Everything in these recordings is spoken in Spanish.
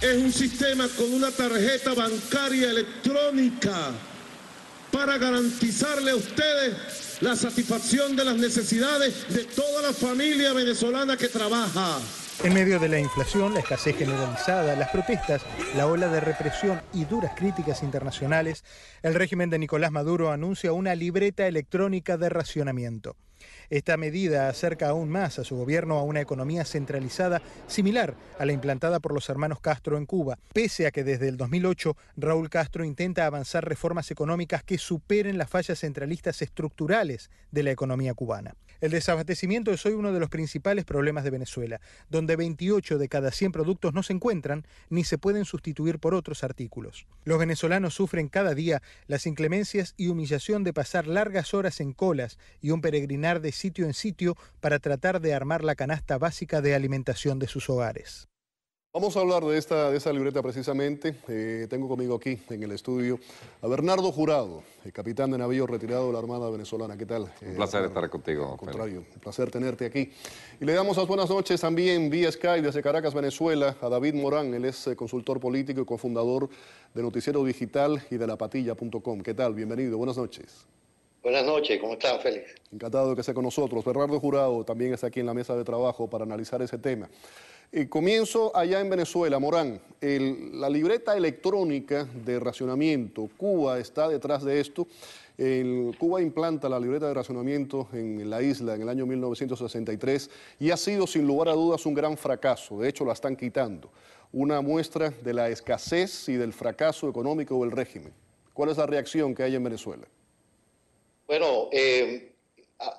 es un sistema con una tarjeta bancaria electrónica para garantizarle a ustedes la satisfacción de las necesidades de toda la familia venezolana que trabaja. En medio de la inflación, la escasez generalizada, las protestas, la ola de represión y duras críticas internacionales, el régimen de Nicolás Maduro anuncia una libreta electrónica de racionamiento. Esta medida acerca aún más a su gobierno a una economía centralizada similar a la implantada por los hermanos Castro en Cuba, pese a que desde el 2008 Raúl Castro intenta avanzar reformas económicas que superen las fallas centralistas estructurales de la economía cubana. El desabastecimiento es hoy uno de los principales problemas de Venezuela, donde 28 de cada 100 productos no se encuentran ni se pueden sustituir por otros artículos. Los venezolanos sufren cada día las inclemencias y humillación de pasar largas horas en colas y un peregrinar de sitio en sitio para tratar de armar la canasta básica de alimentación de sus hogares. Vamos a hablar de esa libreta precisamente. Tengo conmigo aquí en el estudio a Bernardo Jurado, el capitán de navío retirado de la Armada venezolana. ¿Qué tal? Un placer estar contigo. Al contrario, un placer tenerte aquí. Y le damos las buenas noches también vía Skype desde Caracas, Venezuela, a David Morán. Él es consultor político y cofundador de Noticiero Digital y de lapatilla.com. ¿Qué tal? Bienvenido, buenas noches. Buenas noches, ¿cómo están, Félix? Encantado de que esté con nosotros. Bernardo Jurado también está aquí en la mesa de trabajo para analizar ese tema. Comienzo allá en Venezuela, Morán. La libreta electrónica de racionamiento, Cuba está detrás de esto. Cuba implanta la libreta de racionamiento en la isla en el año 1963 y ha sido sin lugar a dudas un gran fracaso. De hecho, la están quitando. Una muestra de la escasez y del fracaso económico del régimen. ¿Cuál es la reacción que hay en Venezuela? Bueno,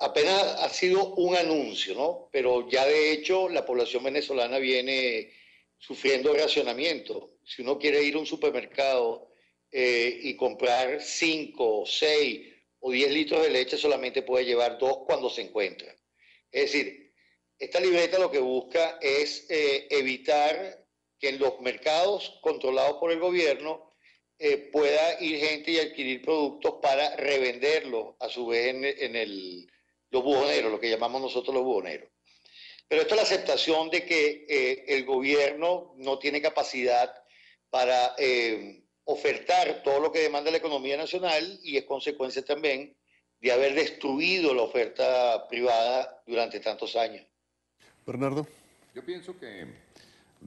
apenas ha sido un anuncio, ¿no? Pero ya de hecho la población venezolana viene sufriendo racionamiento. Si uno quiere ir a un supermercado y comprar 5, 6 o 10 litros de leche, solamente puede llevar 2 cuando se encuentra. Es decir, esta libreta lo que busca es evitar que en los mercados controlados por el gobierno pueda ir gente y adquirir productos para revenderlos a su vez en los buhoneros, lo que llamamos nosotros los buhoneros. Pero esto es la aceptación de que el gobierno no tiene capacidad para ofertar todo lo que demanda la economía nacional y es consecuencia también de haber destruido la oferta privada durante tantos años. Bernardo. Yo pienso que,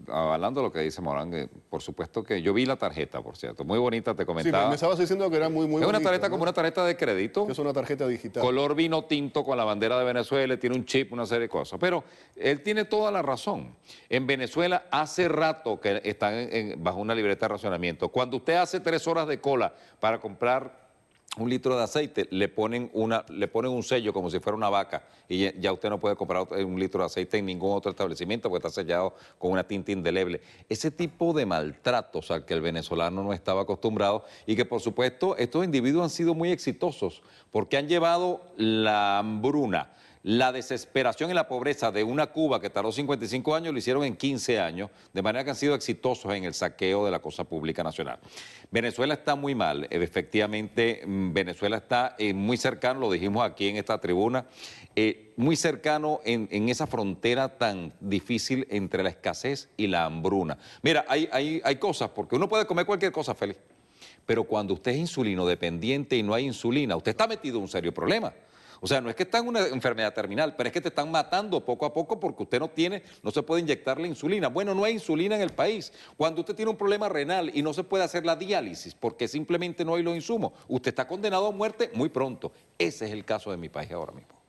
hablando de lo que dice Morán, por supuesto que yo vi la tarjeta, por cierto, muy bonita, te comentaba. Sí, me estabas diciendo que era muy bonita. Es una tarjeta, ¿no? Como una tarjeta de crédito. Que es una tarjeta digital. Color vino tinto con la bandera de Venezuela, tiene un chip, una serie de cosas. Pero él tiene toda la razón. En Venezuela hace rato que están bajo una libreta de racionamiento. Cuando usted hace 3 horas de cola para comprar 1 litro de aceite, le ponen un sello como si fuera una vaca y ya usted no puede comprar 1 litro de aceite en ningún otro establecimiento porque está sellado con una tinta indeleble. Ese tipo de maltratos al que el venezolano no estaba acostumbrado y que por supuesto estos individuos han sido muy exitosos porque han llevado la hambruna, la desesperación y la pobreza de una Cuba que tardó 55 años, lo hicieron en 15 años, de manera que han sido exitosos en el saqueo de la cosa pública nacional. Venezuela está muy mal, efectivamente Venezuela está muy cercano, lo dijimos aquí en esta tribuna, muy cercano en esa frontera tan difícil entre la escasez y la hambruna. Mira, hay cosas, porque uno puede comer cualquier cosa, Félix, pero cuando usted es insulino dependiente y no hay insulina, usted está metido en un serio problema. O sea, no es que está en una enfermedad terminal, pero es que te están matando poco a poco porque usted no se puede inyectar la insulina. Bueno, no hay insulina en el país. Cuando usted tiene un problema renal y no se puede hacer la diálisis porque simplemente no hay los insumos, usted está condenado a muerte muy pronto. Ese es el caso de mi país ahora mismo.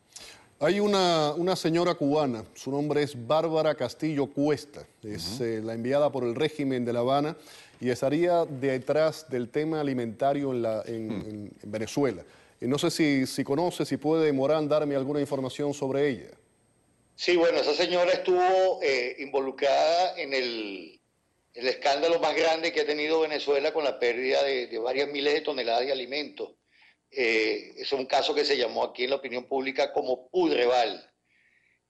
Hay una señora cubana, su nombre es Bárbara Castillo Cuesta, es la enviada por el régimen de La Habana y estaría detrás del tema alimentario en Venezuela. No sé si conoce, si puede, Morán, darme alguna información sobre ella. Sí, bueno, esa señora estuvo involucrada en el escándalo más grande que ha tenido Venezuela con la pérdida de varias miles de toneladas de alimentos. Es un caso que se llamó aquí en la opinión pública como Pudreval.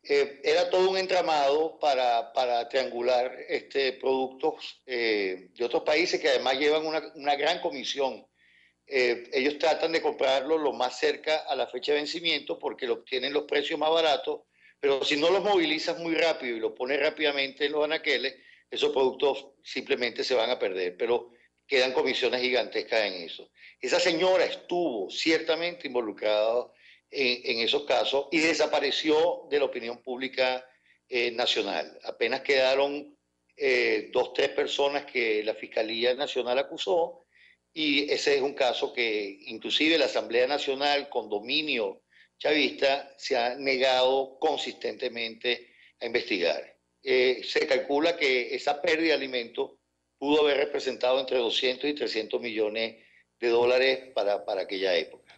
Era todo un entramado para triangular productos de otros países que además llevan una gran comisión. Ellos tratan de comprarlo lo más cerca a la fecha de vencimiento porque obtienen los precios más baratos, pero si no los movilizas muy rápido y los pones rápidamente en los anaqueles, esos productos simplemente se van a perder, pero quedan comisiones gigantescas en eso. Esa señora estuvo ciertamente involucrada en esos casos y desapareció de la opinión pública nacional. Apenas quedaron 2, 3 personas que la Fiscalía Nacional acusó, y ese es un caso que inclusive la Asamblea Nacional, con dominio chavista, se ha negado consistentemente a investigar. Se calcula que esa pérdida de alimentos pudo haber representado entre 200 y 300 millones de dólares para aquella época.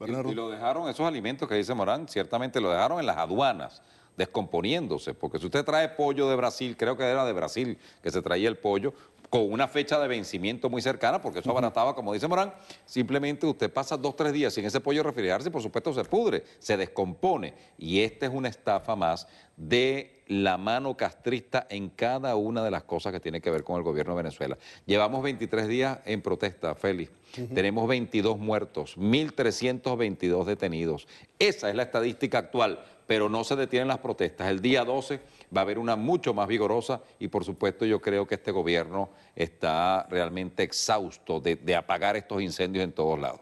Y lo dejaron, esos alimentos que dice Morán, ciertamente lo dejaron en las aduanas, descomponiéndose, porque si usted trae pollo de Brasil, creo que era de Brasil que se traía el pollo, con una fecha de vencimiento muy cercana, porque eso abarataba, como dice Morán, simplemente usted pasa 2 o 3 días sin ese pollo refrigerarse y por supuesto se pudre, se descompone. Y esta es una estafa más de la mano castrista en cada una de las cosas que tiene que ver con el gobierno de Venezuela. Llevamos 23 días en protesta, Félix. Tenemos 22 muertos, 1.322 detenidos. Esa es la estadística actual, pero no se detienen las protestas. El día 12 va a haber una mucho más vigorosa y por supuesto yo creo que este gobierno está realmente exhausto de apagar estos incendios en todos lados.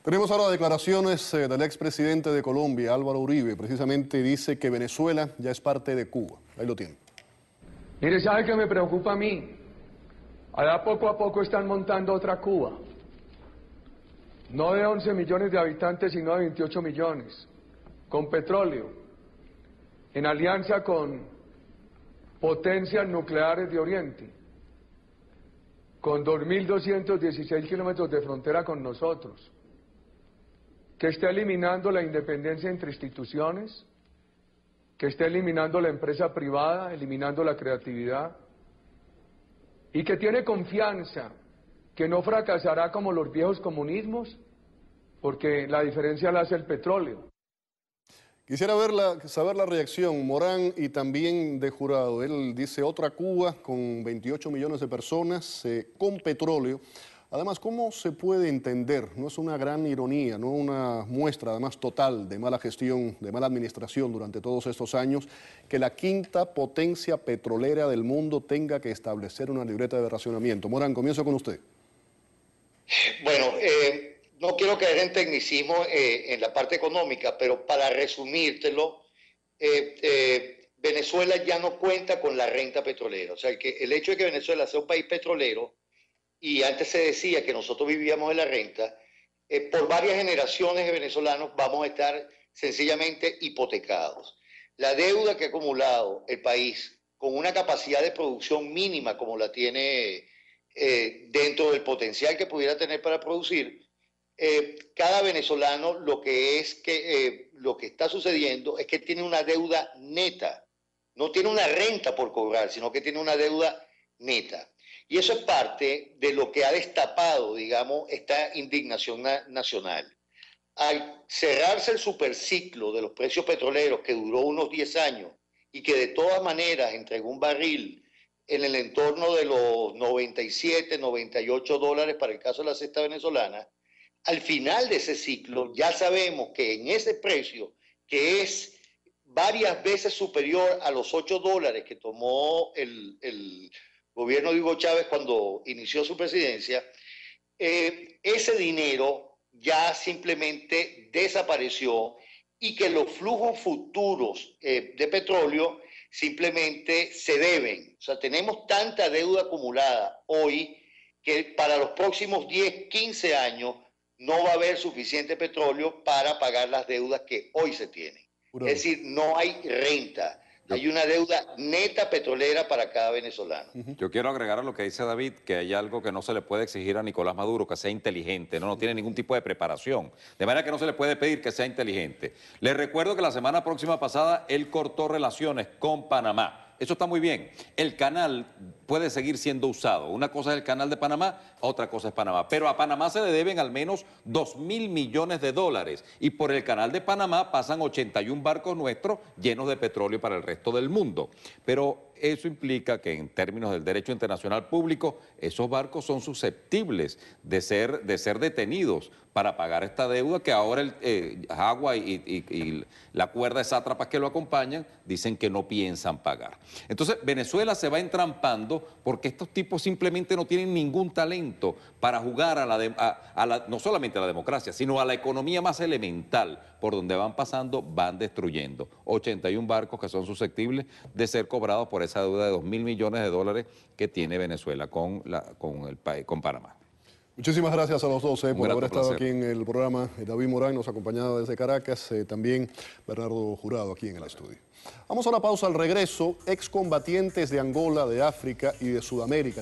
Tenemos ahora declaraciones del expresidente de Colombia, Álvaro Uribe. Precisamente dice que Venezuela ya es parte de Cuba. Ahí lo tiene. Mire, ¿sabe qué me preocupa a mí? Allá poco a poco están montando otra Cuba. No de 11 millones de habitantes, sino de 28 millones. Con petróleo. En alianza con potencias nucleares de Oriente. Con 2.216 kilómetros de frontera con nosotros. Que está eliminando la independencia entre instituciones, que está eliminando la empresa privada, eliminando la creatividad, y que tiene confianza que no fracasará como los viejos comunismos, porque la diferencia la hace el petróleo. Quisiera saber la reacción, Morán, y también de Jurado. Él dice otra Cuba con 28 millones de personas, con petróleo. Además, ¿cómo se puede entender? No es una gran ironía, no una muestra además total de mala gestión, de mala administración durante todos estos años, que la quinta potencia petrolera del mundo tenga que establecer una libreta de racionamiento. Morán, comienzo con usted. Bueno, no quiero caer en tecnicismo en la parte económica, pero para resumírtelo, Venezuela ya no cuenta con la renta petrolera. O sea, el hecho de que Venezuela sea un país petrolero, y antes se decía que nosotros vivíamos de la renta, por varias generaciones de venezolanos vamos a estar sencillamente hipotecados. La deuda que ha acumulado el país con una capacidad de producción mínima como la tiene dentro del potencial que pudiera tener para producir, cada venezolano lo que está sucediendo es que tiene una deuda neta, no tiene una renta por cobrar, sino que tiene una deuda neta. Y eso es parte de lo que ha destapado, digamos, esta indignación nacional. Al cerrarse el superciclo de los precios petroleros, que duró unos 10 años y que de todas maneras entregó un barril en el entorno de los 97, 98 dólares para el caso de la cesta venezolana, al final de ese ciclo ya sabemos que en ese precio, que es varias veces superior a los 8 dólares que tomó el gobierno de Hugo Chávez cuando inició su presidencia, ese dinero ya simplemente desapareció y que los flujos futuros de petróleo simplemente se deben. O sea, tenemos tanta deuda acumulada hoy que para los próximos 10, 15 años no va a haber suficiente petróleo para pagar las deudas que hoy se tienen. Es decir, no hay renta. Hay una deuda neta petrolera para cada venezolano. Yo quiero agregar a lo que dice David, que hay algo que no se le puede exigir a Nicolás Maduro, que sea inteligente, no tiene ningún tipo de preparación, de manera que no se le puede pedir que sea inteligente. Les recuerdo que la semana próxima pasada él cortó relaciones con Panamá. Eso está muy bien. El canal puede seguir siendo usado. Una cosa es el canal de Panamá, otra cosa es Panamá. Pero a Panamá se le deben al menos 2.000 millones de dólares. Y por el canal de Panamá pasan 81 barcos nuestros llenos de petróleo para el resto del mundo. Pero eso implica que en términos del derecho internacional público, esos barcos son susceptibles de ser detenidos para pagar esta deuda que ahora el Agua y la cuerda de sátrapas que lo acompañan dicen que no piensan pagar. Entonces, Venezuela se va entrampando porque estos tipos simplemente no tienen ningún talento para jugar no solamente a la democracia, sino a la economía más elemental. Por donde van pasando, van destruyendo. 81 barcos que son susceptibles de ser cobrados por esa deuda de $2.000 millones que tiene Venezuela con Panamá. Muchísimas gracias a los dos por haber estado placer aquí en el programa. David Morán nos acompañaba desde Caracas, también Bernardo Jurado aquí en el estudio. Vamos a una pausa. Al regreso, excombatientes de Angola, de África y de Sudamérica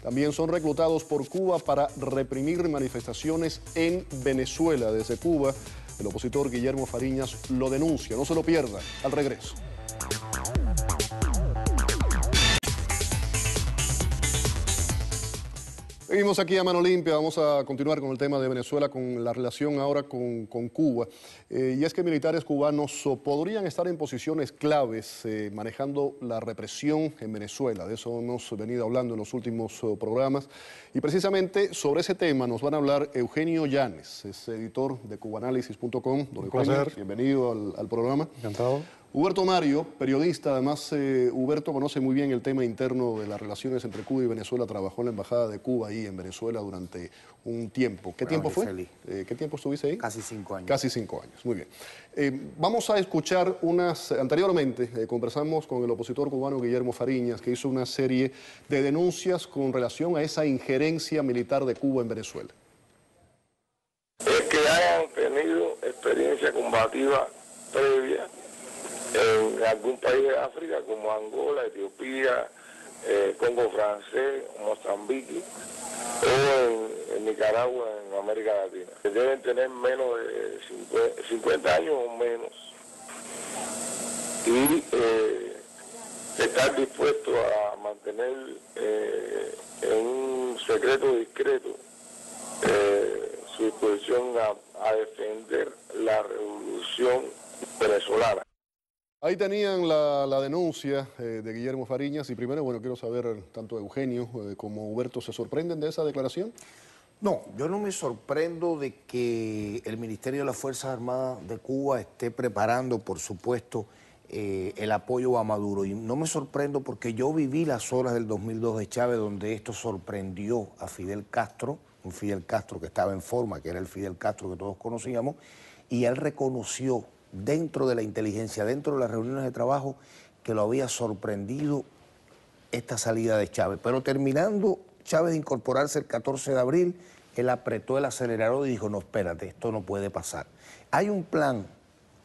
también son reclutados por Cuba para reprimir manifestaciones en Venezuela. Desde Cuba, el opositor Guillermo Fariñas lo denuncia. No se lo pierda. Al regreso. Seguimos aquí a Mano Limpia, vamos a continuar con el tema de Venezuela, con la relación ahora con Cuba. Y es que militares cubanos podrían estar en posiciones claves manejando la represión en Venezuela. De eso hemos venido hablando en los últimos programas. Y precisamente sobre ese tema nos van a hablar Eugenio Llanes, es editor de cubanalysis.com. Don Eugenio, bienvenido al programa. Encantado. Huberto Mario, periodista, además Huberto conoce muy bien el tema interno de las relaciones entre Cuba y Venezuela, trabajó en la Embajada de Cuba ahí en Venezuela durante un tiempo. ¿Qué tiempo fue? ¿Qué tiempo estuviste ahí? Casi 5 años. Casi 5 años, muy bien. Vamos a escuchar anteriormente conversamos con el opositor cubano Guillermo Fariñas, que hizo una serie de denuncias con relación a esa injerencia militar de Cuba en Venezuela. Es que hayan tenido experiencia combativa previa en algún país de África como Angola, Etiopía, Congo francés, Mozambique o en Nicaragua, en América Latina. Deben tener menos de 50 años o menos y estar dispuestos a mantener en un secreto discreto su disposición a defender la revolución venezolana. Ahí tenían la denuncia de Guillermo Fariñas y primero, bueno, quiero saber, tanto Eugenio como Huberto, ¿se sorprenden de esa declaración? No, yo no me sorprendo de que el Ministerio de las Fuerzas Armadas de Cuba esté preparando, por supuesto, el apoyo a Maduro. Y no me sorprendo porque yo viví las horas del 2002 de Chávez donde esto sorprendió a Fidel Castro, un Fidel Castro que estaba en forma, que era el Fidel Castro que todos conocíamos, y él reconoció dentro de la inteligencia, dentro de las reuniones de trabajo, que lo había sorprendido esta salida de Chávez. Pero terminando Chávez de incorporarse el 14 de abril, él apretó el acelerador y dijo, no, espérate, esto no puede pasar. Hay un plan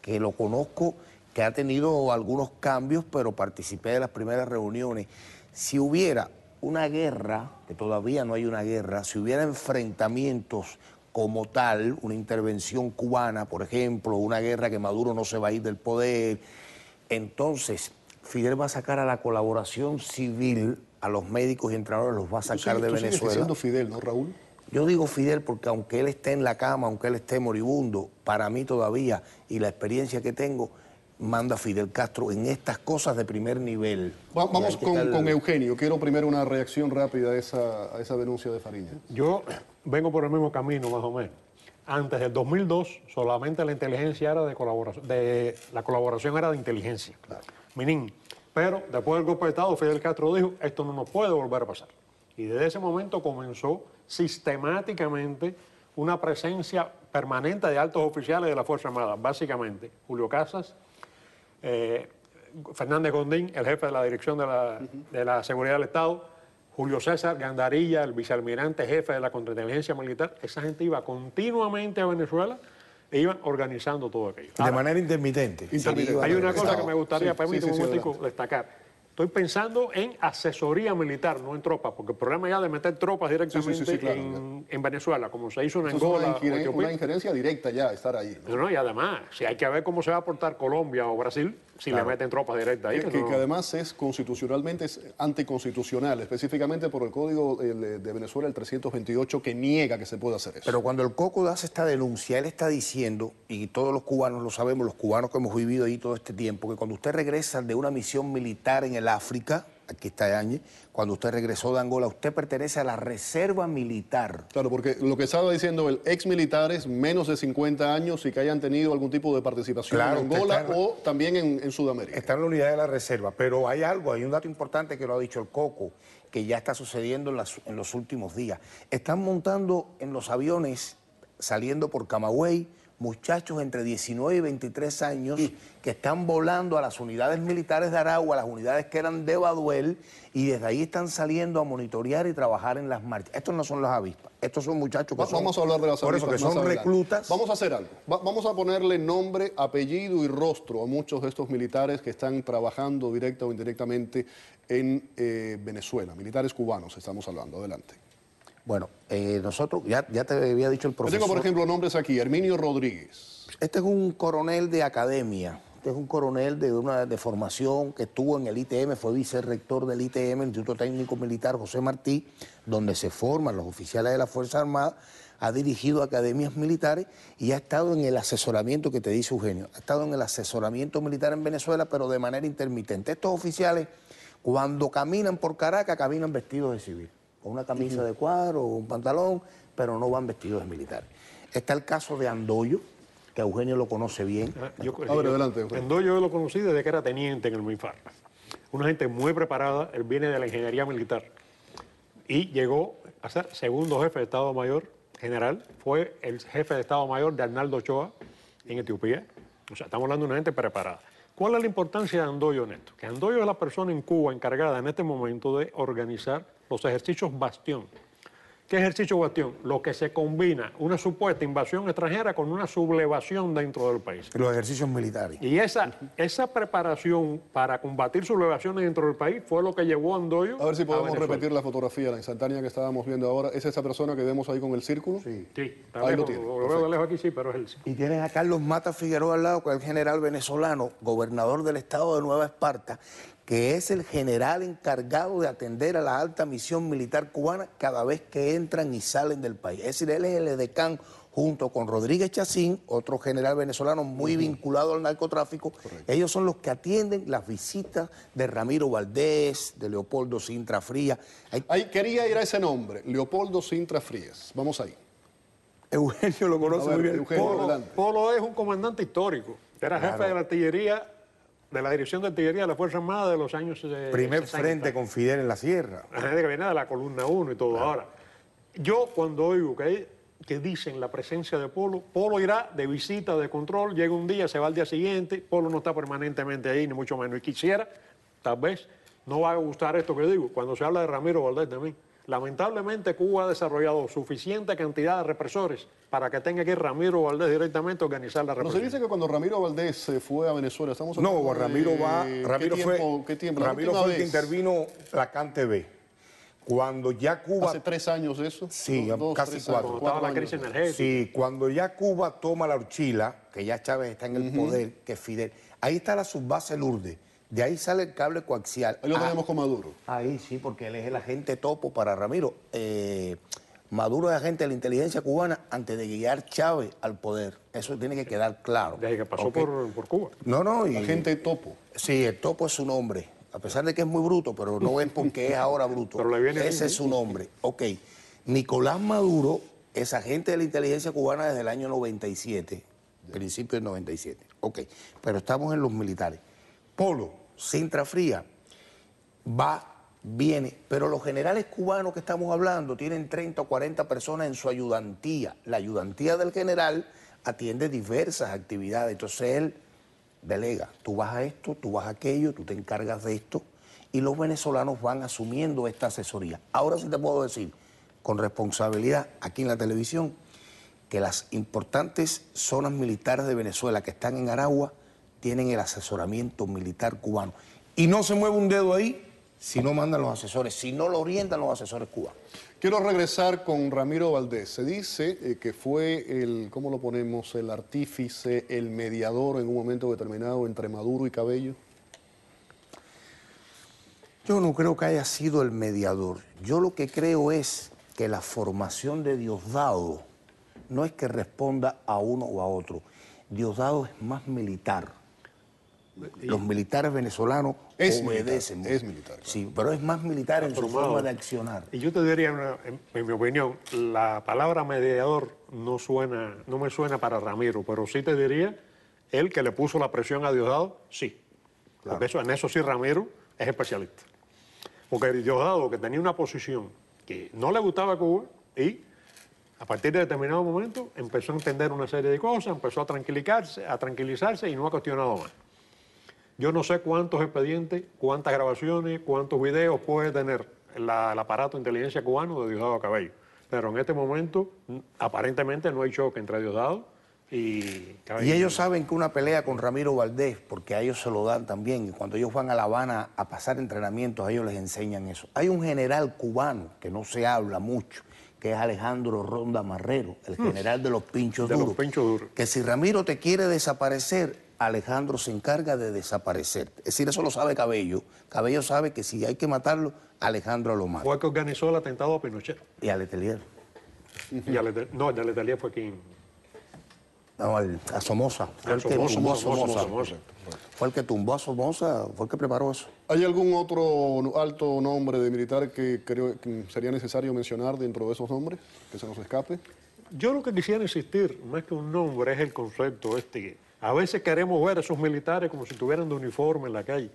que lo conozco, que ha tenido algunos cambios, pero participé de las primeras reuniones. Si hubiera una guerra, que todavía no hay una guerra, si hubiera enfrentamientos como tal, una intervención cubana, por ejemplo, una guerra que Maduro no se va a ir del poder, entonces Fidel va a sacar a la colaboración civil, a los médicos y entrenadores los va a sacar de Venezuela. Tú sigues diciendo Fidel, ¿no, Raúl? Yo digo Fidel porque aunque él esté en la cama, aunque él esté moribundo, para mí todavía, y la experiencia que tengo, manda Fidel Castro en estas cosas de primer nivel. Vamos con Eugenio. Quiero primero una reacción rápida a esa denuncia de Fariñas. Yo vengo por el mismo camino, más o menos. Antes del 2002, solamente la inteligencia era de colaboración, la colaboración era de inteligencia. Claro. Minin. Pero después del golpe de Estado, Fidel Castro dijo, esto no nos puede volver a pasar. Y desde ese momento comenzó sistemáticamente una presencia permanente de altos oficiales de la Fuerza Armada, básicamente Julio Casas, Fernández Gondín, el jefe de la Dirección de la Seguridad del Estado, Julio César Gandarilla, el vicealmirante jefe de la Contrainteligencia Militar. Esa gente iba continuamente a Venezuela e iban organizando todo aquello. De manera intermitente. Hay una cosa que me gustaría, permíteme un momentico, destacar. Estoy pensando en asesoría militar, no en tropas, porque el problema ya de meter tropas directamente en Venezuela, como se hizo en Angola. Es una injerencia directa ya, estar ahí. No, y además, si hay que ver cómo se va a portar Colombia o Brasil, si le meten tropas directas ahí. Que además es constitucionalmente anticonstitucional, específicamente por el Código de Venezuela, el 328, que niega que se pueda hacer eso. Pero cuando el Coco hace esta denuncia, él está diciendo, y todos los cubanos lo sabemos, los cubanos que hemos vivido ahí todo este tiempo, que cuando usted regresa de una misión militar en el el África, aquí está Yáñez, cuando usted regresó de Angola, usted pertenece a la reserva militar. Claro, porque lo que estaba diciendo el ex militares menos de 50 años y que hayan tenido algún tipo de participación en Angola o también en Sudamérica. Está en la unidad de la reserva, pero hay algo, hay un dato importante que lo ha dicho el Coco, que ya está sucediendo en los últimos días. Están montando en los aviones, saliendo por Camagüey, muchachos entre 19 y 23 años que están volando a las unidades militares de Aragua, las unidades que eran de Baduel, y desde ahí están saliendo a monitorear y trabajar en las marchas. Estos no son las avispas, estos son muchachos que vamos a hablar de las por eso, que son reclutas. Vamos a hacer algo, vamos a ponerle nombre, apellido y rostro a muchos de estos militares que están trabajando directa o indirectamente en Venezuela, militares cubanos estamos hablando, adelante. Bueno, nosotros, ya te había dicho el profesor. Yo tengo, por ejemplo, nombres aquí. Herminio Rodríguez. Este es un coronel de academia. Este es un coronel de formación que estuvo en el ITM, fue vicerrector del ITM, el Instituto Técnico Militar José Martí, donde se forman los oficiales de la Fuerza Armada. Ha dirigido academias militares y ha estado en el asesoramiento que te dice Eugenio. Ha estado en el asesoramiento militar en Venezuela, pero de manera intermitente. Estos oficiales, cuando caminan por Caracas, caminan vestidos de civil, con una camisa de cuadro o un pantalón, pero no van vestidos de militares. Está el caso de Andoyo, que Eugenio lo conoce bien. Adelante, Eugenio. Andoyo yo lo conocí desde que era teniente en el MINFAR. Una gente muy preparada, él viene de la ingeniería militar y llegó a ser segundo jefe de Estado Mayor general, fue el jefe de Estado Mayor de Arnaldo Ochoa en Etiopía. O sea, estamos hablando de una gente preparada. ¿Cuál es la importancia de Andoyo en esto? Que Andoyo es la persona en Cuba encargada en este momento de organizar los ejercicios Bastión. ¿Qué ejercicio Bastión? Lo que se combina una supuesta invasión extranjera con una sublevación dentro del país. Los ejercicios militares. Y esa preparación para combatir sublevaciones dentro del país fue lo que llevó a Andoyo a ver si podemos Venezuela. repetir la fotografía, la instantánea que estábamos viendo ahora. ¿Es esa persona que vemos ahí con el círculo? Sí, ahí lo tiene. Lo veo de lejos aquí, sí, pero es él. Sí. Y tienes a Carlos Mata Figueroa al lado, que es el general venezolano, gobernador del estado de Nueva Esparta, que es el general encargado de atender a la alta misión militar cubana cada vez que entran y salen del país. Es decir, él es el edecán junto con Rodríguez Chacín, otro general venezolano muy vinculado al narcotráfico. Correcto. Ellos son los que atienden las visitas de Ramiro Valdés, de Leopoldo Sintra Frías. Ahí quería ir a ese nombre, Leopoldo Sintra Frías. Vamos ahí. Eugenio lo conoce muy bien. Eugenio, Polo es un comandante histórico. Era jefe de la artillería, de la Dirección de Artillería de la Fuerza Armada de los años Primer 60. frente con Fidel en la sierra. La gente que viene de la columna 1 y todo. Claro. Ahora, yo cuando oigo que dicen la presencia de Polo, Polo irá de visita, de control, llega un día, se va al día siguiente, Polo no está permanentemente ahí, ni mucho menos. Y quisiera, tal vez, no va a gustar esto que digo, cuando se habla de Ramiro Valdés también. Lamentablemente Cuba ha desarrollado suficiente cantidad de represores para que tenga que ir Ramiro Valdés directamente a organizar la represión. No se dice que cuando Ramiro Valdés se fue a Venezuela, estamos hablando No, Ramiro ¿Qué tiempo? Ramiro fue el que intervino la CAN-TV. Cuando ya Cuba... ¿Hace 3 años eso? Sí, casi 4. Cuando estaba la crisis energética. Sí, cuando ya Cuba toma la Urchila, que ya Chávez está en el poder, que es Fidel, ahí está la subbase Lourdes. De ahí sale el cable coaxial. Ahí lo tenemos con Maduro. Ahí sí, porque él es el agente topo para Ramiro. Maduro es agente de la inteligencia cubana antes de guiar Chávez al poder. Eso tiene que quedar claro. Desde que pasó por Cuba. No. Y, agente topo. Sí, el topo es su nombre. A pesar de que es muy bruto, pero no es porque es ahora bruto. Pero le viene ese es su nombre. Ok. Nicolás Maduro es agente de la inteligencia cubana desde el año 97. Principio del 97. Ok. Pero estamos en los militares. Polo, Sintra Frías, viene, pero los generales cubanos que estamos hablando tienen 30 o 40 personas en su ayudantía. La ayudantía del general atiende diversas actividades, entonces él delega, tú vas a esto, tú vas a aquello, tú te encargas de esto, y los venezolanos van asumiendo esta asesoría. Ahora sí te puedo decir, con responsabilidad, aquí en la televisión, que las importantes zonas militares de Venezuela que están en Aragua tienen el asesoramiento militar cubano. Y no se mueve un dedo ahí si no mandan los asesores, si no lo orientan los asesores cubanos. Quiero regresar con Ramiro Valdés. Se dice que fue el, ¿cómo lo ponemos?, el artífice, el mediador en un momento determinado entre Maduro y Cabello. Yo no creo que haya sido el mediador. Yo lo que creo es que la formación de Diosdado no es que responda a uno o a otro. Diosdado es más militar. Los militares venezolanos obedecen. Es militar. Claro. Sí, pero es más militar en su forma de accionar. Y yo te diría, en mi opinión, la palabra mediador no me suena para Ramiro, pero sí te diría, él que le puso la presión a Diosdado, sí. Claro. Porque en eso sí Ramiro es especialista. Porque Diosdado, que tenía una posición que no le gustaba a Cuba, y a partir de determinado momento empezó a entender una serie de cosas, empezó a tranquilizarse y no ha cuestionado más. Yo no sé cuántos expedientes, cuántas grabaciones, cuántos videos puede tener el aparato de inteligencia cubano de Diosdado Cabello. Pero en este momento, aparentemente no hay choque entre Diosdado y Cabello. Y ellos saben que una pelea con Ramiro Valdés, porque a ellos se lo dan también, y cuando ellos van a La Habana a pasar entrenamientos, a ellos les enseñan eso. Hay un general cubano que no se habla mucho, que es Alejandro Ronda Marrero, el general de los pinchos duros. Que si Ramiro te quiere desaparecer, Alejandro se encarga de desaparecer. Es decir, eso lo sabe Cabello. Cabello sabe que si hay que matarlo, Alejandro lo mata. Fue el que organizó el atentado a Pinochet. Y a Letelier. No, el de Letelier fue aquí. No, a Somoza. Fue el que tumbó a Somoza. Fue el que tumbó a Somoza, fue el que preparó eso. ¿Hay algún otro alto nombre de militar que creo que sería necesario mencionar dentro de esos nombres, que se nos escape? Yo lo que quisiera insistir, más que un nombre, es el concepto a veces queremos ver a esos militares como si estuvieran de uniforme en la calle.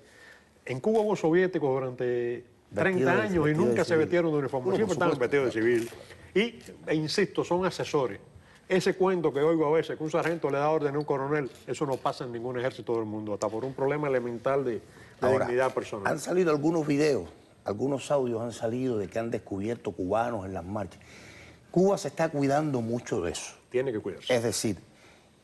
En Cuba hubo soviéticos durante 30 años y nunca se vestieron de uniforme, siempre estaban vestidos de civil. E insisto, son asesores. Ese cuento que oigo a veces, que un sargento le da orden a un coronel, eso no pasa en ningún ejército del mundo, hasta por un problema elemental de dignidad personal. Han salido algunos videos, algunos audios han salido de que han descubierto cubanos en las marchas. Cuba se está cuidando mucho de eso. Tiene que cuidarse. Es decir,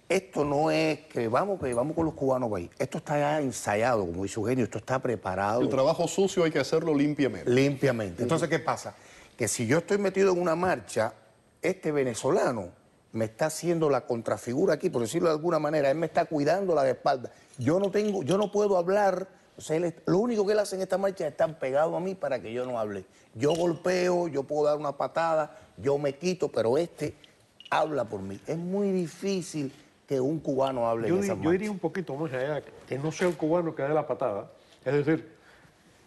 esto no es que vamos con los cubanos ahí. Esto está ya ensayado, como dice Eugenio, esto está preparado. El trabajo sucio hay que hacerlo limpiamente. Limpiamente. Entonces, ¿qué pasa? Que si yo estoy metido en una marcha, este venezolano me está haciendo la contrafigura aquí, por decirlo de alguna manera, él me está cuidando la espalda. Yo no puedo hablar, o sea, lo único que él hace en esta marcha es estar pegado a mí para que yo no hable. Yo golpeo, yo puedo dar una patada, yo me quito, pero este habla por mí. Es muy difícil que un cubano hable en esa marcha. Yo iría un poquito más allá, que no sea el cubano que dé la patada. Es decir,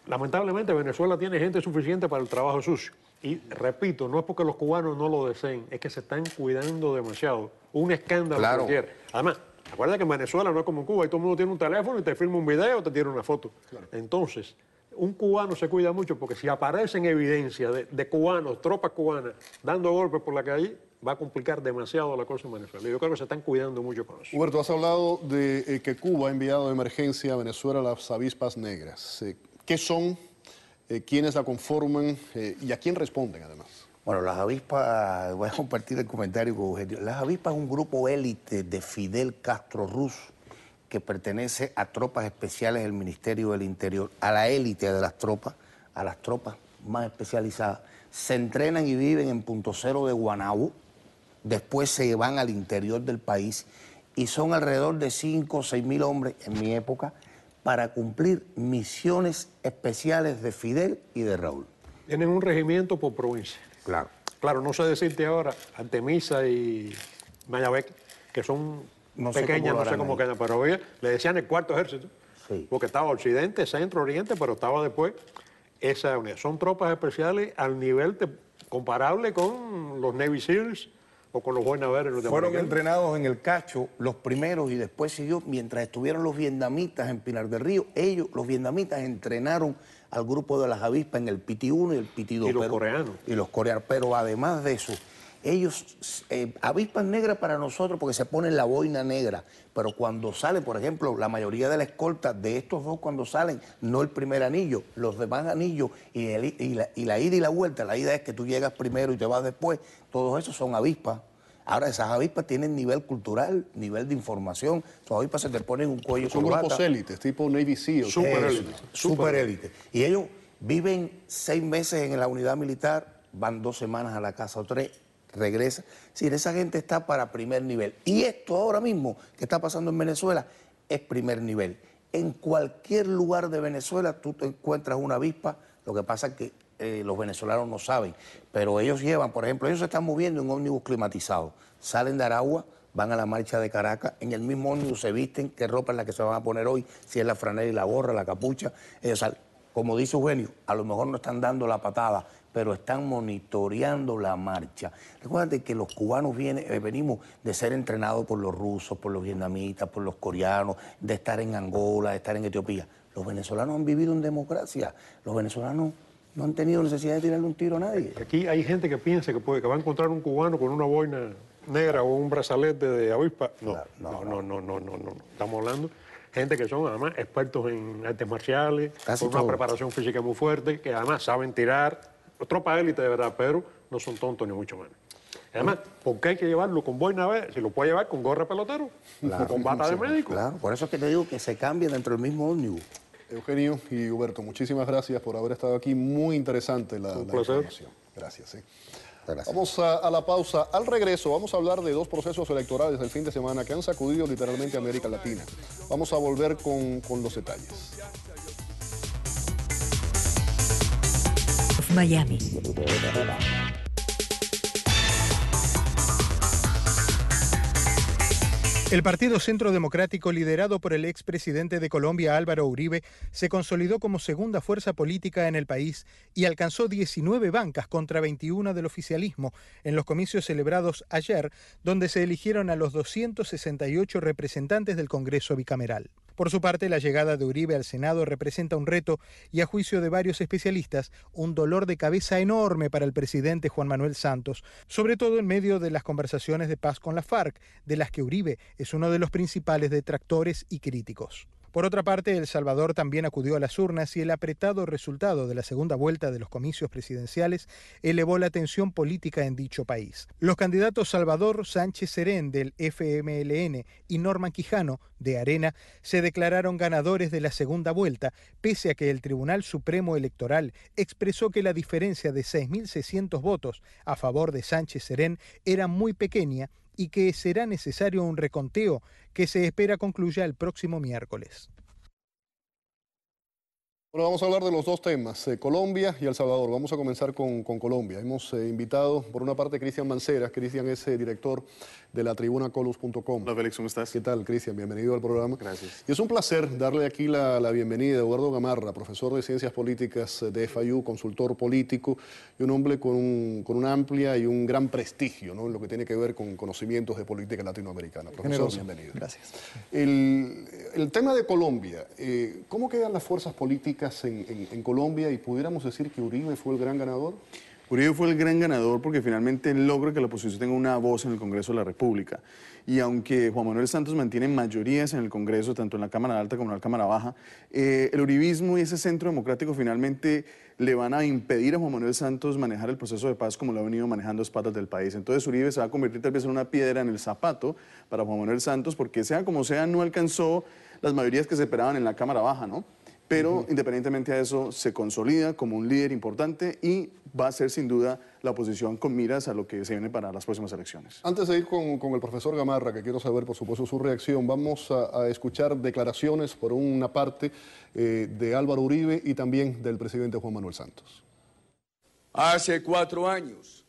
lamentablemente Venezuela tiene gente suficiente para el trabajo sucio. Y repito, no es porque los cubanos no lo deseen, es que se están cuidando demasiado. Un escándalo cualquiera. Además, acuérdate que en Venezuela no es como en Cuba, y todo el mundo tiene un teléfono y te filma un video o te tira una foto. Claro. Entonces, un cubano se cuida mucho porque si aparecen evidencias de cubanos, tropas cubanas, dando golpes por la calle, va a complicar demasiado la cosa en Venezuela. Yo creo que se están cuidando mucho con eso. Huberto, has hablado de que Cuba ha enviado de emergencia a Venezuela las avispas negras. ¿Qué son? ¿Quiénes la conforman? ¿Y a quién responden, además? Bueno, las avispas, voy a compartir el comentario con Eugenio. Las avispas es un grupo élite de Fidel Castro Ruz que pertenece a tropas especiales del Ministerio del Interior, a la élite de las tropas, a las tropas más especializadas. Se entrenan y viven en Punto Cero de Guanabo, después se van al interior del país y son alrededor de 5 o 6 mil hombres en mi época para cumplir misiones especiales de Fidel y de Raúl. Tienen un regimiento por provincia. Claro. Claro, no sé decirte ahora, Artemisa y Mayabek, que son pequeñas, no sé cómo quedan, pero le decían el cuarto ejército, sí, porque estaba occidente, centro, oriente, pero estaba después esa unidad. Son tropas especiales al nivel comparable con los Navy SEALs o con los Boy Naveros. Fueron entrenados en el Cacho los primeros y después siguió, mientras estuvieron los vietnamitas en Pinar del Río, los vietnamitas entrenaron al grupo de las avispas en el PT-1 y el PT-2. Y los coreanos. Y los coreanos. Pero además de eso, ellos, avispas negras para nosotros porque se ponen la boina negra, pero cuando sale, por ejemplo, la mayoría de la escolta de estos dos cuando salen, no el primer anillo, los demás anillos y la ida y la vuelta, la ida es que tú llegas primero y te vas después, todos esos son avispas. Ahora, esas avispas tienen nivel cultural, nivel de información, esas avispas se te ponen un cuello son corbata. Grupos élites, tipo Navy SEAL. Super élite. Y ellos viven 6 meses en la unidad militar, van 2 semanas a la casa o 3, regresa. Sí, esa gente está para primer nivel. Y esto ahora mismo que está pasando en Venezuela es primer nivel. En cualquier lugar de Venezuela tú te encuentras una avispa, lo que pasa es que los venezolanos no saben, pero ellos llevan, por ejemplo, ellos se están moviendo en ómnibus climatizado, salen de Aragua, van a la marcha de Caracas, en el mismo ómnibus se visten, qué ropa es la que se van a poner hoy, si es la franela y la gorra, la capucha. Ellos salen. Como dice Eugenio, a lo mejor no están dando la patada, pero están monitoreando la marcha. Recuerden que los cubanos venimos de ser entrenados por los rusos, por los vietnamitas, por los coreanos, de estar en Angola, de estar en Etiopía. Los venezolanos han vivido en democracia. Los venezolanos no han tenido necesidad de tirarle un tiro a nadie. Aquí hay gente que piensa que va a encontrar un cubano con una boina negra o un brazalete de avispa. No, no. Estamos hablando gente que son además expertos en artes marciales, con una preparación física muy fuerte, que además saben tirar, tropa élite de verdad, pero no son tontos ni mucho menos. Además, ¿por qué hay que llevarlo con boina verde? Si lo puede llevar con gorra de pelotero, o con bata de médico. Claro, por eso es que te digo que se cambia dentro del mismo ómnibus. Eugenio y Huberto, muchísimas gracias por haber estado aquí. Muy interesante la información. Gracias. Gracias. Vamos a la pausa. Al regreso vamos a hablar de dos procesos electorales del fin de semana que han sacudido literalmente a América Latina. Vamos a volver con los detalles. Miami. El Partido Centro Democrático, liderado por el expresidente de Colombia, Álvaro Uribe, se consolidó como segunda fuerza política en el país y alcanzó 19 bancas contra 21 del oficialismo en los comicios celebrados ayer, donde se eligieron a los 268 representantes del Congreso bicameral. Por su parte, la llegada de Uribe al Senado representa un reto y, a juicio de varios especialistas, un dolor de cabeza enorme para el presidente Juan Manuel Santos, sobre todo en medio de las conversaciones de paz con la FARC, de las que Uribe es uno de los principales detractores y críticos. Por otra parte, El Salvador también acudió a las urnas y el apretado resultado de la segunda vuelta de los comicios presidenciales elevó la tensión política en dicho país. Los candidatos Salvador Sánchez Serén del FMLN y Norman Quijano de Arena se declararon ganadores de la segunda vuelta, pese a que el Tribunal Supremo Electoral expresó que la diferencia de 6.600 votos a favor de Sánchez Serén era muy pequeña y que será necesario un reconteo que se espera concluya el próximo miércoles. Bueno, vamos a hablar de los dos temas, Colombia y El Salvador. Vamos a comenzar con Colombia. Hemos invitado, por una parte, a Cristian Mancera. Cristian es director de la tribunacolus.com. Hola, Félix, ¿cómo estás? ¿Qué tal, Cristian? Bienvenido al programa. Gracias. Y es un placer darle aquí la bienvenida a Eduardo Gamarra, profesor de Ciencias Políticas de FIU, consultor político y un hombre con una amplia y un gran prestigio, ¿no?, en lo que tiene que ver con conocimientos de política latinoamericana. Profesor, bienvenido. Gracias. El tema de Colombia, ¿cómo quedan las fuerzas políticas en Colombia y pudiéramos decir que Uribe fue el gran ganador? Uribe fue el gran ganador porque finalmente logra que la oposición tenga una voz en el Congreso de la República. Y aunque Juan Manuel Santos mantiene mayorías en el Congreso, tanto en la Cámara Alta como en la Cámara Baja, el uribismo y ese centro democrático finalmente le van a impedir a Juan Manuel Santos manejar el proceso de paz como lo ha venido manejando a espaldas del país. Entonces Uribe se va a convertir tal vez en una piedra en el zapato para Juan Manuel Santos, porque sea como sea, no alcanzó las mayorías que se esperaban en la Cámara Baja, ¿no? Pero independientemente de eso, se consolida como un líder importante y va a ser sin duda la oposición con miras a lo que se viene para las próximas elecciones. Antes de ir con el profesor Gamarra, que quiero saber por supuesto su reacción, vamos a escuchar declaraciones por una parte de Álvaro Uribe y también del presidente Juan Manuel Santos. Hace 4 años,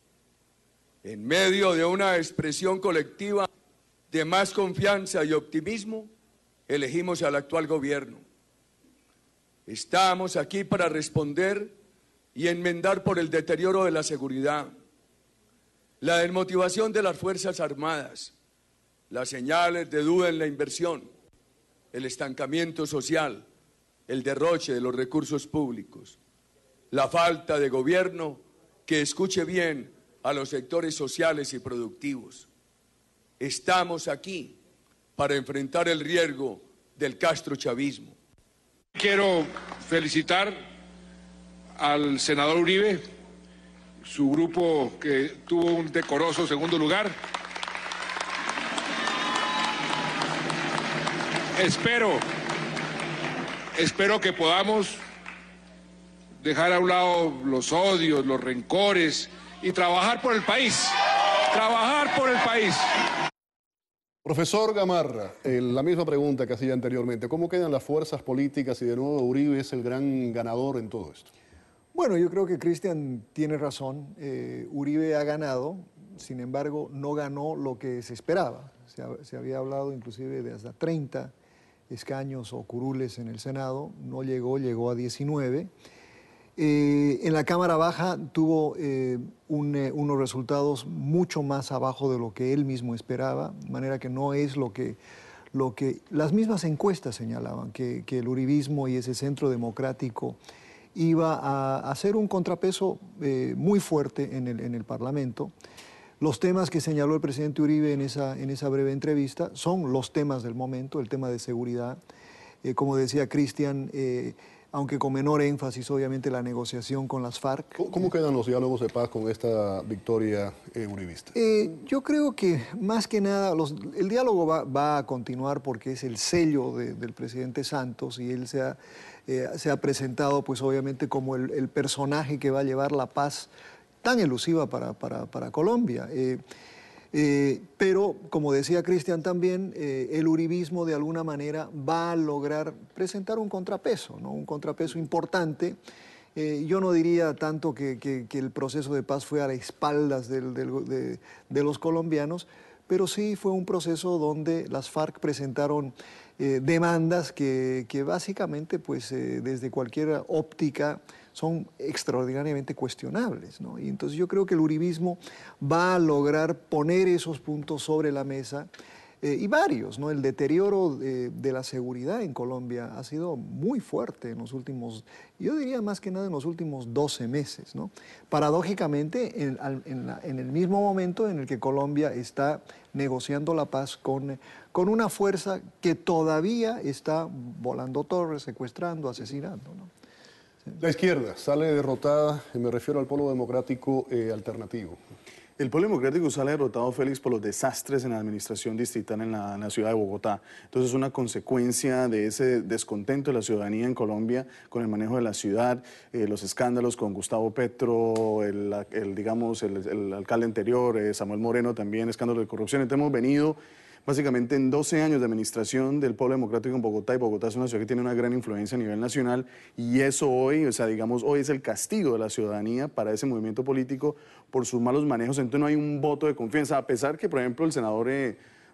en medio de una expresión colectiva de más confianza y optimismo, elegimos al actual gobierno. Estamos aquí para responder y enmendar por el deterioro de la seguridad, la desmotivación de las Fuerzas Armadas, las señales de duda en la inversión, el estancamiento social, el derroche de los recursos públicos, la falta de gobierno que escuche bien a los sectores sociales y productivos. Estamos aquí para enfrentar el riesgo del castrochavismo. Quiero felicitar al senador Uribe, su grupo que tuvo un decoroso segundo lugar. Espero que podamos dejar a un lado los odios, los rencores y trabajar por el país. Trabajar por el país. Profesor Gamarra, la misma pregunta que hacía anteriormente. ¿Cómo quedan las fuerzas políticas y de nuevo Uribe es el gran ganador en todo esto? Bueno, yo creo que Cristian tiene razón. Uribe ha ganado, sin embargo, no ganó lo que se esperaba. Se había hablado inclusive de hasta 30 escaños o curules en el Senado, no llegó, llegó a 19. En la Cámara Baja tuvo unos resultados mucho más abajo de lo que él mismo esperaba, de manera que no es lo que las mismas encuestas señalaban, que el uribismo y ese centro democrático iba a hacer un contrapeso muy fuerte en el Parlamento. Los temas que señaló el presidente Uribe en esa breve entrevista son los temas del momento, el tema de seguridad. Como decía Cristian, aunque con menor énfasis, obviamente, la negociación con las FARC. ¿Cómo quedan los diálogos de paz con esta victoria uribista? Yo creo que, más que nada, el diálogo va a continuar porque es el sello del presidente Santos y él se ha presentado, pues, obviamente, como el personaje que va a llevar la paz tan elusiva para Colombia. Pero, como decía Cristian también, el uribismo de alguna manera va a lograr presentar un contrapeso, ¿no? Un contrapeso importante. Yo no diría tanto que el proceso de paz fue a las espaldas de los colombianos, pero sí fue un proceso donde las FARC presentaron demandas que básicamente, pues, desde cualquier óptica, son extraordinariamente cuestionables, ¿no? Y entonces yo creo que el uribismo va a lograr poner esos puntos sobre la mesa, y varios, ¿no? El deterioro de la seguridad en Colombia ha sido muy fuerte en los últimos, yo diría más que nada en los últimos 12 meses, ¿no? Paradójicamente, en el mismo momento en el que Colombia está negociando la paz con una fuerza que todavía está volando torres, secuestrando, asesinando, ¿no? La izquierda sale derrotada, me refiero al Polo Democrático Alternativo. El Polo Democrático sale derrotado, Félix, por los desastres en la administración distrital en la ciudad de Bogotá. Entonces es una consecuencia de ese descontento de la ciudadanía en Colombia con el manejo de la ciudad, los escándalos con Gustavo Petro, el alcalde anterior, Samuel Moreno, también escándalos de corrupción. Entonces hemos venido básicamente en 12 años de administración del Polo Democrático en Bogotá, y Bogotá es una ciudad que tiene una gran influencia a nivel nacional, y eso hoy, hoy es el castigo de la ciudadanía para ese movimiento político por sus malos manejos. Entonces no hay un voto de confianza, a pesar que, por ejemplo, el senador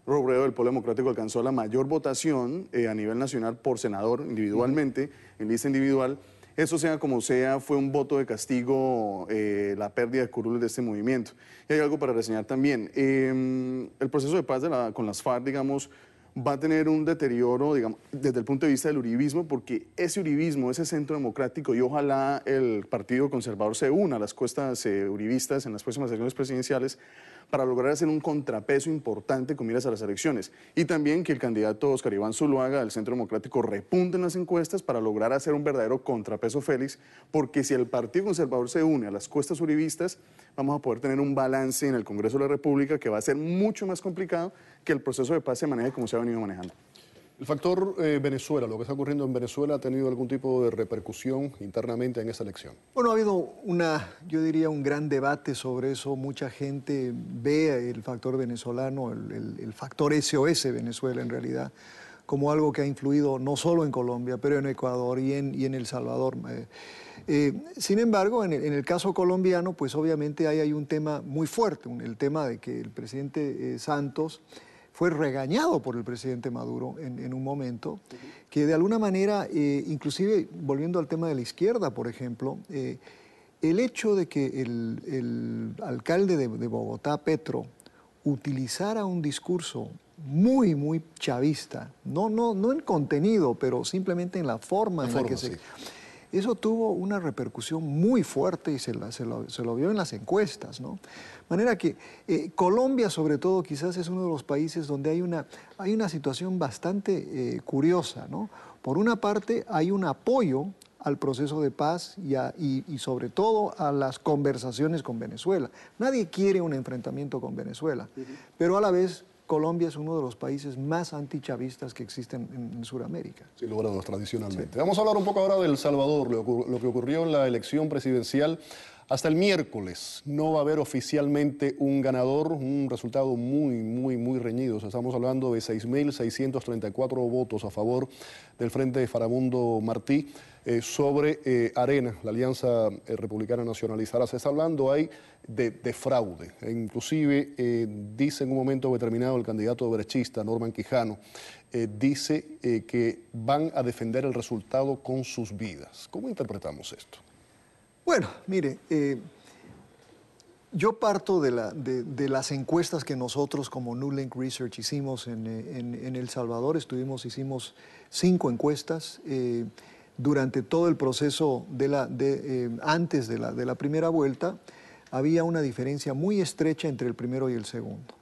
Robredo del Polo Democrático alcanzó la mayor votación a nivel nacional por senador individualmente, en lista individual. Eso sea como sea, fue un voto de castigo la pérdida de curules de este movimiento. Y hay algo para reseñar también. El proceso de paz con las FARC, digamos, va a tener un deterioro, digamos, desde el punto de vista del uribismo, porque ese uribismo, ese centro democrático, y ojalá el Partido Conservador se una a las cuestas uribistas en las próximas elecciones presidenciales, para lograr hacer un contrapeso importante con miras a las elecciones. Y también que el candidato Oscar Iván Zuluaga del Centro Democrático repunte en las encuestas para lograr hacer un verdadero contrapeso, Félix, porque si el Partido Conservador se une a las cuestas uribistas, vamos a poder tener un balance en el Congreso de la República que va a ser mucho más complicado que el proceso de paz se maneje como se ha venido manejando. El factor Venezuela, lo que está ocurriendo en Venezuela, ¿ha tenido algún tipo de repercusión internamente en esa elección? Bueno, ha habido yo diría, un gran debate sobre eso. Mucha gente ve el factor venezolano, el factor SOS Venezuela en realidad, como algo que ha influido no solo en Colombia, pero en Ecuador y en El Salvador. Sin embargo, en el caso colombiano, pues obviamente hay un tema muy fuerte, el tema de que el presidente Santos fue regañado por el presidente Maduro en un momento, que de alguna manera, inclusive volviendo al tema de la izquierda, por ejemplo, el hecho de que el alcalde de Bogotá, Petro, utilizara un discurso muy, muy chavista, no en contenido, pero simplemente en la forma en la que se... Eso tuvo una repercusión muy fuerte y se lo vio en las encuestas, ¿no? De manera que Colombia, sobre todo, quizás es uno de los países donde hay una situación bastante curiosa, ¿no? Por una parte, hay un apoyo al proceso de paz y sobre todo a las conversaciones con Venezuela. Nadie quiere un enfrentamiento con Venezuela, pero a la vez Colombia es uno de los países más antichavistas que existen en Sudamérica. Sin lugar a dudas, tradicionalmente. Sí. Vamos a hablar un poco ahora de El Salvador, lo que ocurrió en la elección presidencial. Hasta el miércoles no va a haber oficialmente un ganador, un resultado muy reñido. Estamos hablando de 6.634 votos a favor del Frente de Farabundo Martí sobre Arena, la Alianza Republicana Nacionalizada. Se está hablando ahí de fraude. Inclusive dice en un momento determinado el candidato derechista, Norman Quijano, dice que van a defender el resultado con sus vidas. ¿Cómo interpretamos esto? Bueno, mire, yo parto de las encuestas que nosotros como Newlink Research hicimos en El Salvador. Hicimos 5 encuestas durante todo el proceso antes de la primera vuelta. Había una diferencia muy estrecha entre el primero y el segundo.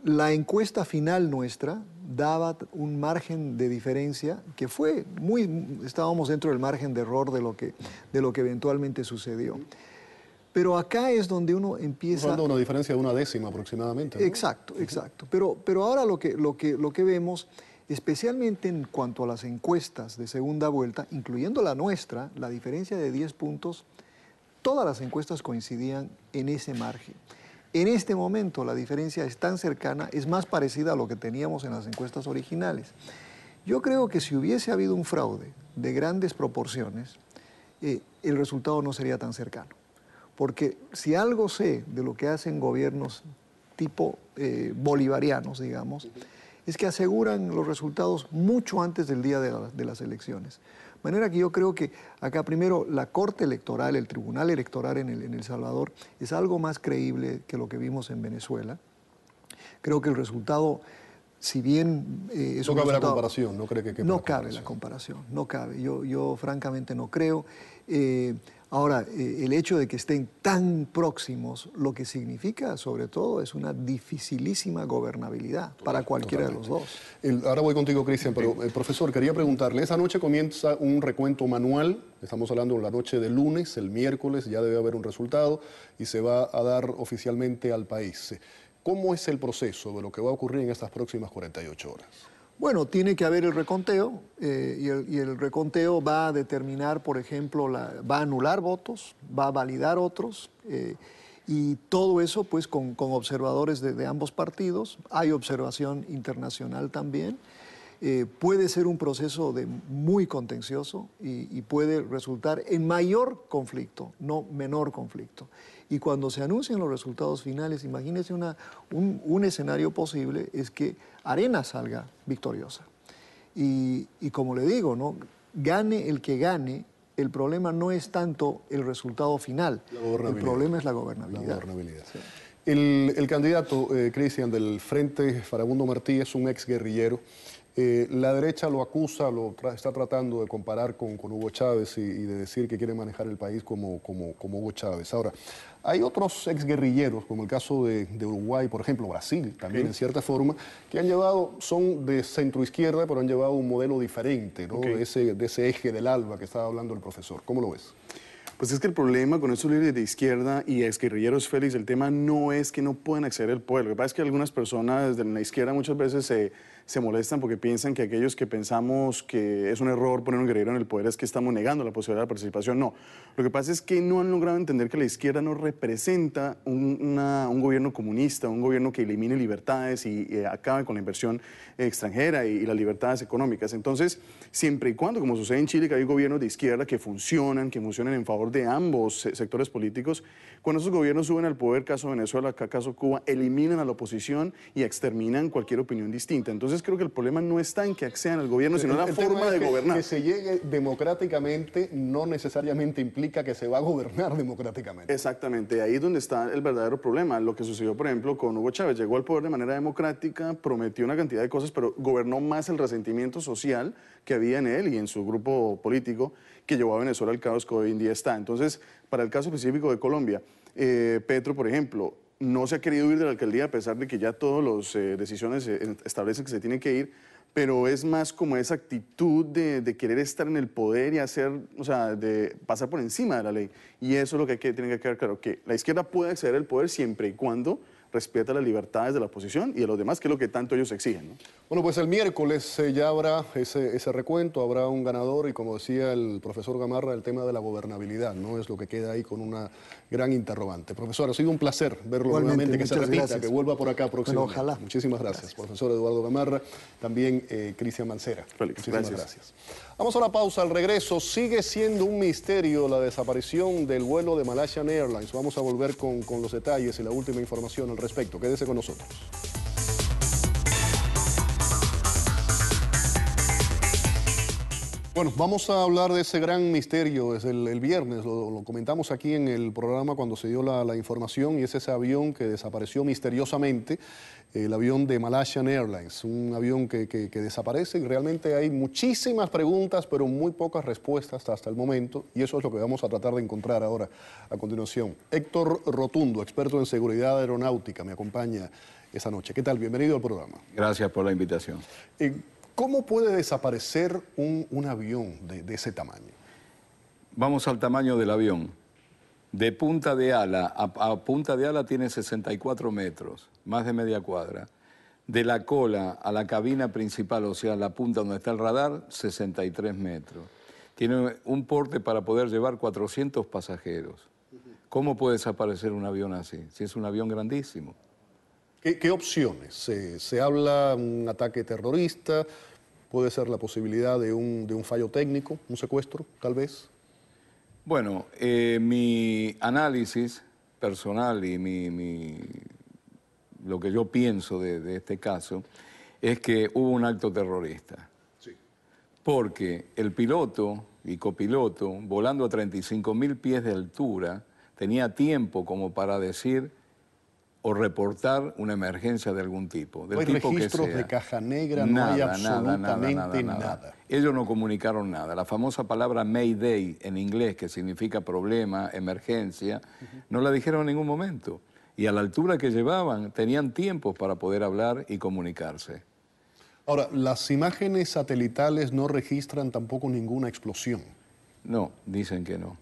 La encuesta final nuestra daba un margen de diferencia que fue estábamos dentro del margen de error de lo que eventualmente sucedió. Pero acá es donde uno empieza... Dando una diferencia de 1/10 aproximadamente, ¿no? Exacto. Pero ahora lo que vemos, especialmente en cuanto a las encuestas de segunda vuelta, incluyendo la nuestra, la diferencia de 10 puntos, todas las encuestas coincidían en ese margen. En este momento la diferencia es tan cercana, es más parecida a lo que teníamos en las encuestas originales. Yo creo que si hubiese habido un fraude de grandes proporciones, el resultado no sería tan cercano. Porque si algo sé de lo que hacen gobiernos tipo bolivarianos, digamos, es que aseguran los resultados mucho antes del día de las elecciones. De manera que yo creo que acá primero la Corte Electoral, el Tribunal Electoral en El Salvador es algo más creíble que lo que vimos en Venezuela. Creo que el resultado, si bien es no cabe la comparación, ¿no cree que no cabe la comparación, no cabe. Yo francamente no creo. Ahora, el hecho de que estén tan próximos, lo que significa, sobre todo, es una dificilísima gobernabilidad para cualquiera de los dos. Ahora voy contigo, Cristian, pero, profesor, quería preguntarle, esa noche comienza un recuento manual, estamos hablando de la noche de lunes, el miércoles ya debe haber un resultado y se va a dar oficialmente al país. ¿Cómo es el proceso de lo que va a ocurrir en estas próximas 48 horas? Bueno, tiene que haber el reconteo y el reconteo va a determinar, por ejemplo, va a anular votos, va a validar otros y todo eso pues con observadores de ambos partidos. Hay observación internacional también. Puede ser un proceso muy contencioso y puede resultar en mayor conflicto, no menor conflicto. Y cuando se anuncien los resultados finales, imagínense un escenario posible, es que Arena salga victoriosa. Y como le digo, ¿no? Gane el que gane, el problema no es tanto el resultado final, el problema es la gobernabilidad. Sí. El candidato, Cristian, del Frente Farabundo Martí es un exguerrillero. La derecha lo acusa, está tratando de comparar con Hugo Chávez y de decir que quiere manejar el país como Hugo Chávez. Ahora, hay otros exguerrilleros, como el caso de Uruguay, por ejemplo, Brasil también en cierta forma, que son de centroizquierda, pero han llevado un modelo diferente, ¿no? De ese eje del ALBA que estaba hablando el profesor. ¿Cómo lo ves? Pues es que el problema con estos líderes de izquierda y exguerrilleros, Félix, el tema no es que no puedan acceder al poder. Lo que pasa es que algunas personas de la izquierda muchas veces se molestan porque piensan que aquellos que pensamos que es un error poner un guerrillero en el poder es que estamos negando la posibilidad de participación. No, lo que pasa es que no han logrado entender que la izquierda no representa un gobierno comunista, un gobierno que elimine libertades y acabe con la inversión extranjera y las libertades económicas. Entonces, siempre y cuando, como sucede en Chile, que hay gobiernos de izquierda que funcionan en favor de ambos sectores políticos, cuando esos gobiernos suben al poder, caso Venezuela, caso Cuba, eliminan a la oposición y exterminan cualquier opinión distinta. Entonces creo que el problema no está en que accedan al gobierno, sino en la forma de gobernar. Que se llegue democráticamente no necesariamente implica que se va a gobernar democráticamente. Exactamente, ahí es donde está el verdadero problema. Lo que sucedió, por ejemplo, con Hugo Chávez, llegó al poder de manera democrática, prometió una cantidad de cosas, pero gobernó más el resentimiento social que había en él y en su grupo político, que llevó a Venezuela al caos que hoy en día está. Entonces, para el caso específico de Colombia, Petro, por ejemplo, no se ha querido ir de la alcaldía a pesar de que ya todas las decisiones establecen que se tiene que ir, pero es más como esa actitud de querer estar en el poder y hacer, o sea, de pasar por encima de la ley. Y eso es lo que tiene que quedar claro, que la izquierda puede acceder al poder siempre y cuando respeta las libertades de la oposición y de los demás, que es lo que tanto ellos exigen, ¿no? Bueno, pues el miércoles ya habrá ese recuento, habrá un ganador y como decía el profesor Gamarra, el tema de la gobernabilidad, ¿no? Es lo que queda ahí con una gran interrogante. Profesor, ha sido un placer verlo nuevamente, que se repita, gracias. Que vuelva por acá próximamente. Bueno, ojalá. Muchísimas gracias. Profesor Eduardo Gamarra, también Cristian Mancera. Félix, muchísimas gracias. Vamos a una pausa. Al regreso, sigue siendo un misterio la desaparición del vuelo de Malaysian Airlines. Vamos a volver con los detalles y la última información al respecto. Quédese con nosotros. Bueno, vamos a hablar de ese gran misterio desde el viernes, lo comentamos aquí en el programa cuando se dio la información, y es ese avión que desapareció misteriosamente, el avión de Malaysian Airlines, un avión que desaparece, y realmente hay muchísimas preguntas, pero muy pocas respuestas hasta el momento, y eso es lo que vamos a tratar de encontrar ahora a continuación. Héctor Rotundo, experto en seguridad aeronáutica, me acompaña esa noche. ¿Qué tal? Bienvenido al programa. Gracias por la invitación. ¿Cómo puede desaparecer un avión de ese tamaño? Vamos al tamaño del avión. De punta de ala a punta de ala tiene 64 metros, más de media cuadra. De la cola a la cabina principal, o sea, la punta donde está el radar, 63 metros. Tiene un porte para poder llevar 400 pasajeros. ¿Cómo puede desaparecer un avión así? Si es un avión grandísimo. ¿Qué opciones? ¿Se habla un ataque terrorista? ¿Puede ser la posibilidad de un fallo técnico, un secuestro, tal vez? Bueno, mi análisis personal y lo que yo pienso de este caso es que hubo un acto terrorista. Sí. Porque el piloto y copiloto, volando a 35.000 pies de altura, tenía tiempo como para decir o reportar una emergencia de algún tipo. No hay registros de caja negra, no hay absolutamente nada. Ellos no comunicaron nada. La famosa palabra Mayday en inglés, que significa problema, emergencia, no la dijeron en ningún momento. Y a la altura que llevaban, tenían tiempo para poder hablar y comunicarse. Ahora, las imágenes satelitales no registran tampoco ninguna explosión. No, dicen que no.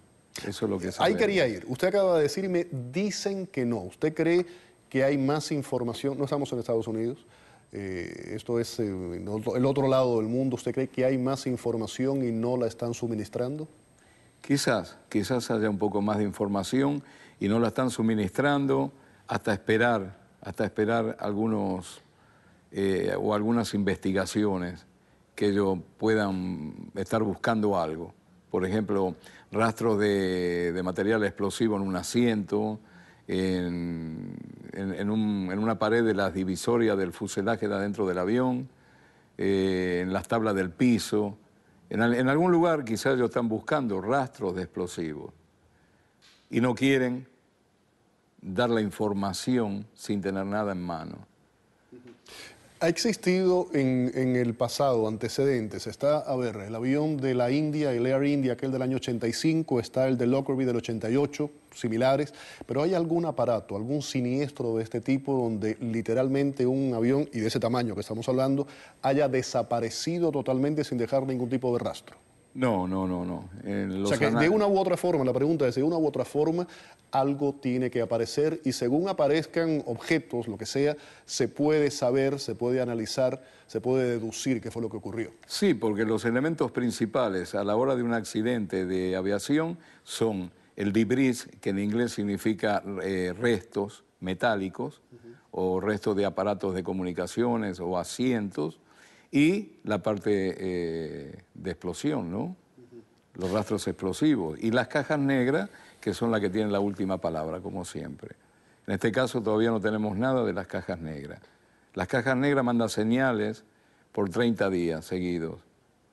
Eso es lo que se Ahí quería ir. Usted acaba de decirme, dicen que no. ¿Usted cree que hay más información? No estamos en Estados Unidos, esto es el otro lado del mundo. ¿Usted cree que hay más información y no la están suministrando? Quizás haya un poco más de información y no la están suministrando hasta esperar algunos o algunas investigaciones que ellos puedan estar buscando algo. Por ejemplo, rastros de material explosivo en un asiento, en una pared de las divisorias del fuselaje de adentro del avión, en las tablas del piso. En algún lugar quizás ellos están buscando rastros de explosivos y no quieren dar la información sin tener nada en mano. ¿Ha existido en el pasado antecedentes? Está, a ver, el avión de la India, el Air India, aquel del año 85, está el de Lockerbie del 88, similares, pero ¿hay algún aparato, algún siniestro de este tipo donde literalmente un avión, y de ese tamaño que estamos hablando, haya desaparecido totalmente sin dejar ningún tipo de rastro? No. O sea que de una u otra forma, la pregunta es, de una u otra forma, algo tiene que aparecer y según aparezcan objetos, lo que sea, se puede saber, se puede analizar, se puede deducir qué fue lo que ocurrió. Sí, porque los elementos principales a la hora de un accidente de aviación son el debris, que en inglés significa restos metálicos o restos de aparatos de comunicaciones o asientos, y la parte de explosión, ¿no? Los rastros explosivos. Y las cajas negras, que son las que tienen la última palabra, como siempre. En este caso todavía no tenemos nada de las cajas negras. Las cajas negras mandan señales por 30 días seguidos.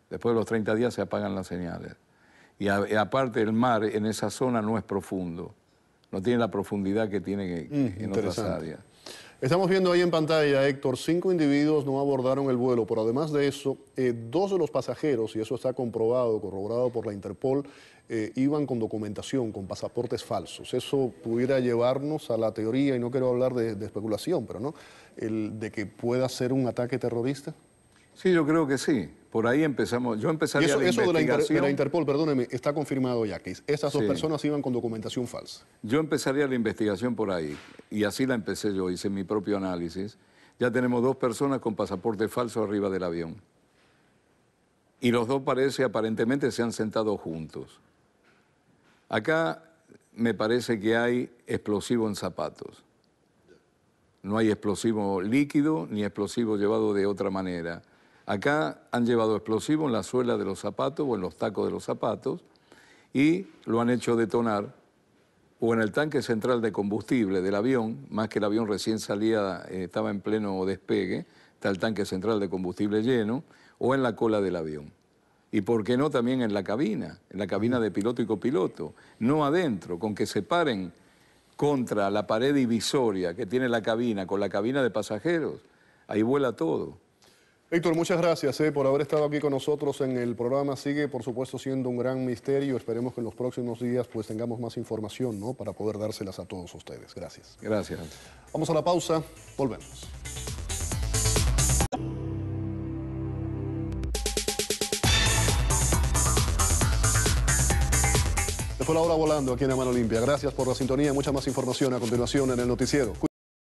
Después de los 30 días se apagan las señales. Y aparte el mar en esa zona no es profundo. No tiene la profundidad que tiene en otras áreas. Estamos viendo ahí en pantalla, Héctor, 5 individuos no abordaron el vuelo, pero además de eso, 2 de los pasajeros, y eso está corroborado por la Interpol, iban con documentación, con pasaportes falsos. Eso pudiera llevarnos a la teoría, y no quiero hablar de especulación, pero ¿no?, de que pueda ser un ataque terrorista. Sí, yo creo que sí. Por ahí empezamos. Yo empezaría Y eso, la investigación. de la Interpol, perdóneme, está confirmado ya que esas dos Sí. personas iban con documentación falsa. Yo empezaría la investigación por ahí. Y así la empecé yo, hice mi propio análisis. Ya tenemos 2 personas con pasaporte falso arriba del avión. Y los 2 aparentemente se han sentado juntos. Acá me parece que hay explosivo en zapatos. No hay explosivo líquido ni explosivo llevado de otra manera. Acá han llevado explosivo en la suela de los zapatos o en los tacos de los zapatos y lo han hecho detonar o en el tanque central de combustible del avión, más que el avión recién salía, estaba en pleno despegue, está el tanque central de combustible lleno, o en la cola del avión. Y por qué no también en la cabina de piloto y copiloto, no adentro, con que se paren contra la pared divisoria que tiene la cabina con la cabina de pasajeros, ahí vuela todo. Héctor, muchas gracias por haber estado aquí con nosotros en el programa. Sigue, por supuesto, siendo un gran misterio. Esperemos que en los próximos días pues tengamos más información, ¿no?, para poder dárselas a todos ustedes. Gracias. Gracias. Vamos a la pausa, volvemos. Fue la hora volando aquí en La Mano Limpia. Gracias por la sintonía. Mucha más información a continuación en el noticiero.